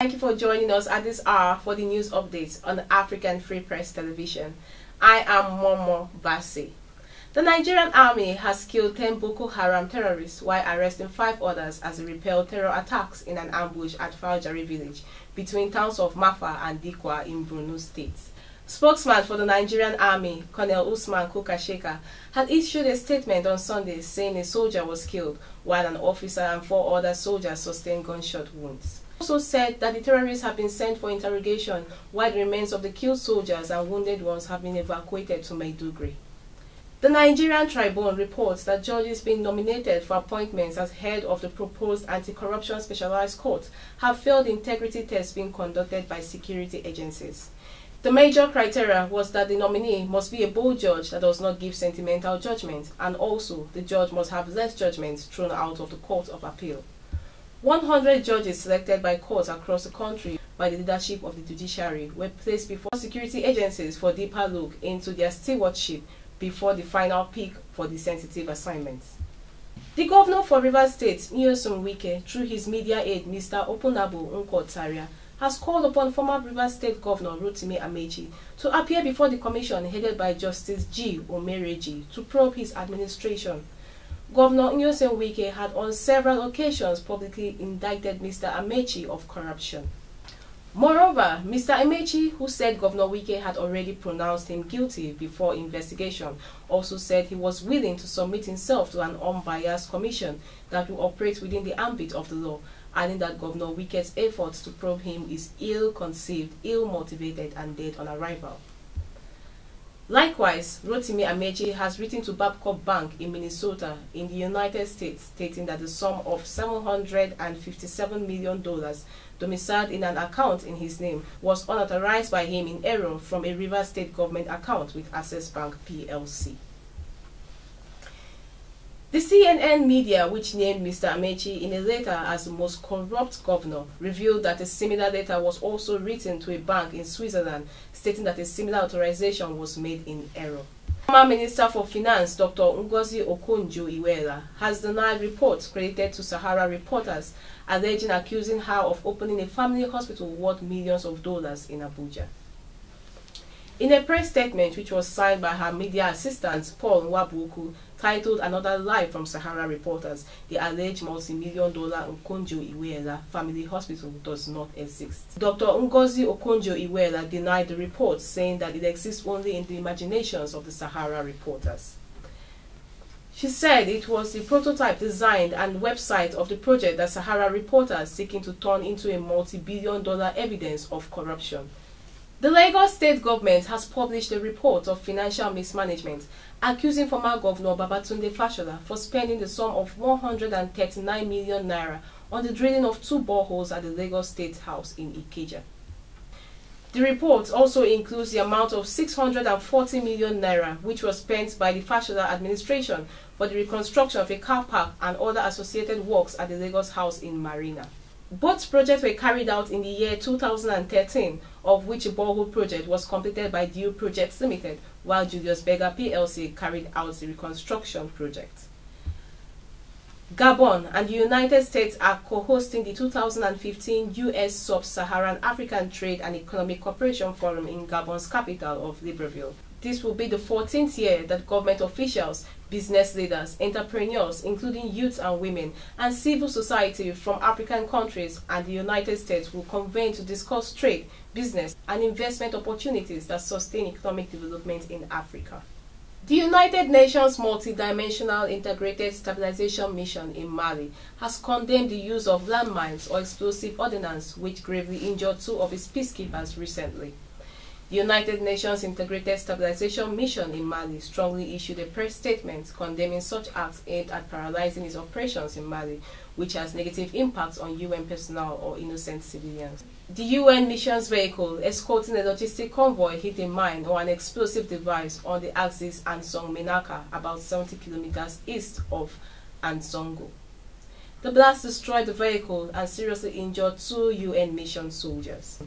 Thank you for joining us at this hour for the news updates on African Free Press Television. I am Momo Bassey. The Nigerian army has killed 10 Boko Haram terrorists while arresting 5 others as they repelled terror attacks in an ambush at Faljari village between towns of Mafa and Dikwa in Borno State. Spokesman for the Nigerian army, Colonel Usman Kukasheka, had issued a statement on Sunday saying a soldier was killed while an officer and 4 other soldiers sustained gunshot wounds. He also said that the terrorists have been sent for interrogation while the remains of the killed soldiers and wounded ones have been evacuated to Maiduguri. The Nigerian Tribune reports that judges being nominated for appointments as head of the proposed anti-corruption specialized court have failed integrity tests being conducted by security agencies. The major criteria was that the nominee must be a bold judge that does not give sentimental judgment, and also the judge must have less judgments thrown out of the Court of Appeal. 100 judges selected by courts across the country by the leadership of the judiciary were placed before security agencies for deeper look into their stewardship before the final pick for the sensitive assignments. The governor for Rivers State, Nyesom Wike, through his media aide Mr. Opunabo Nkotaria, has called upon former Rivers State Governor Rotimi Amechi to appear before the commission headed by Justice G. Omereji to probe his administration. Governor Nyesom Wike had on several occasions publicly indicted Mr. Amechi of corruption. Moreover, Mr. Amechi, who said Governor Wike had already pronounced him guilty before investigation, also said he was willing to submit himself to an unbiased commission that will operate within the ambit of the law, adding that Governor Wike's efforts to probe him is ill-conceived, ill-motivated, and dead on arrival. Likewise, Rotimi Amechi has written to Babcock Bank in Minnesota in the United States stating that the sum of $757 million domiciled in an account in his name was unauthorized by him in error from a Rivers State government account with Access Bank PLC. The CNN media, which named Mr. Amechi in a letter as the most corrupt governor, revealed that a similar letter was also written to a bank in Switzerland, stating that a similar authorization was made in error. Former Minister for Finance, Dr. Ngozi Okonjo-Iweala, has denied reports credited to Sahara Reporters, accusing her of opening a family hospital worth millions of dollars in Abuja. In a press statement which was signed by her media assistant, Paul Nwabuku, titled Another Lie from Sahara Reporters, the alleged multi-million-dollar Okonjo-Iweala Family Hospital does not exist. Dr. Ngozi Okonjo-Iweala denied the report, saying that it exists only in the imaginations of the Sahara Reporters. She said it was the prototype design and website of the project that Sahara Reporters seeking to turn into a multi-billion-dollar evidence of corruption. The Lagos State government has published a report of financial mismanagement, accusing former Governor Babatunde Fashola for spending the sum of 139 million naira on the drilling of 2 boreholes at the Lagos State House in Ikeja. The report also includes the amount of 640 million naira which was spent by the Fashola administration for the reconstruction of a car park and other associated works at the Lagos House in Marina. Both projects were carried out in the year 2013, of which a borehole project was completed by Due Projects Limited, while Julius Berger PLC carried out the reconstruction project. Gabon and the United States are co-hosting the 2015 U.S. Sub-Saharan African Trade and Economic Cooperation Forum in Gabon's capital of Libreville. This will be the 14th year that government officials, business leaders, entrepreneurs, including youth and women, and civil society from African countries and the United States will convene to discuss trade, business, and investment opportunities that sustain economic development in Africa. The United Nations Multidimensional Integrated Stabilization Mission in Mali has condemned the use of landmines or explosive ordnance which gravely injured 2 of its peacekeepers recently. The United Nations Integrated Stabilization Mission in Mali strongly issued a press statement condemning such acts aimed at paralyzing its operations in Mali, which has negative impacts on UN personnel or innocent civilians. The UN mission's vehicle escorting a logistic convoy hit a mine or an explosive device on the axis Ansong-Menaka, about 70 kilometers east of Ansongo. The blast destroyed the vehicle and seriously injured 2 UN mission soldiers.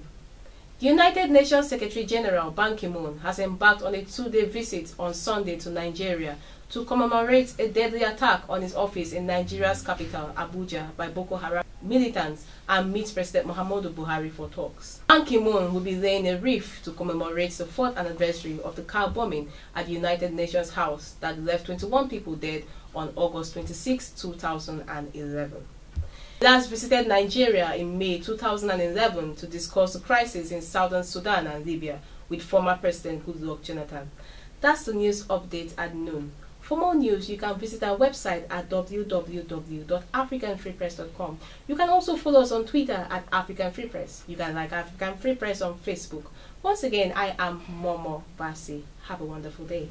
United Nations Secretary General Ban Ki-moon has embarked on a 2-day visit on Sunday to Nigeria to commemorate a deadly attack on his office in Nigeria's capital, Abuja, by Boko Haram militants and meet President Muhammadu Buhari for talks. Ban Ki-moon will be laying a wreath to commemorate the 4th anniversary of the car bombing at the United Nations House that left 21 people dead on August 26, 2011. He last visited Nigeria in May 2011 to discuss the crisis in southern Sudan and Libya with former President Goodluck Jonathan. That's the news update at noon. For more news, you can visit our website at www.africanfreepress.com. You can also follow us on Twitter at African Free Press. You can like African Free Press on Facebook. Once again, I am Momo Basi. Have a wonderful day.